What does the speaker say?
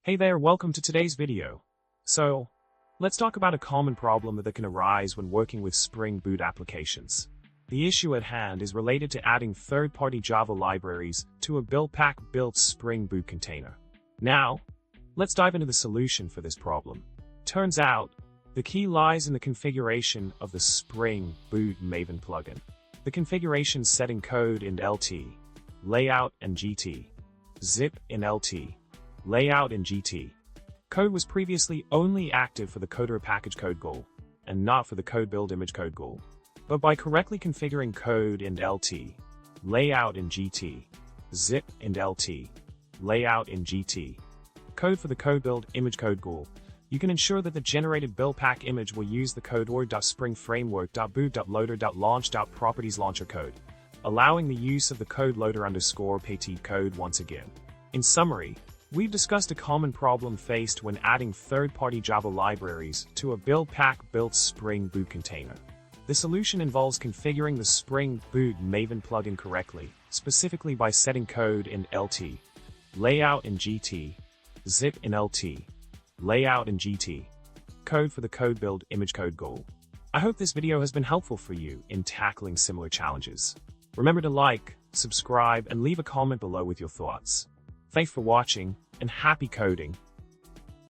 Hey there, welcome to today's video. So, let's talk about a common problem that can arise when working with Spring Boot applications. The issue at hand is related to adding third-party Java libraries to a buildpack built Spring Boot container. Now, let's dive into the solution for this problem. Turns out, the key lies in the configuration of the Spring Boot Maven plugin. The configuration setting code in LT, layout and GT, zip in LT, layout in GT. Code was previously only active for the coder package code goal, and not for the code build image code goal. But by correctly configuring code in LT, layout in GT, zip in LT, layout in GT, code for the code build image code goal, you can ensure that the generated buildpack image will use the code or.springframework.boot.loader.launch.properties launcher code, allowing the use of the code loader underscore pt code once again. In summary, we've discussed a common problem faced when adding third-party Java libraries to a buildpack built Spring Boot container. The solution involves configuring the Spring Boot Maven plugin correctly, specifically by setting code in LT, layout in GT, zip in LT, layout in GT, code for the code build image code goal. I hope this video has been helpful for you in tackling similar challenges. Remember to like, subscribe, and leave a comment below with your thoughts. Thanks for watching, and happy coding!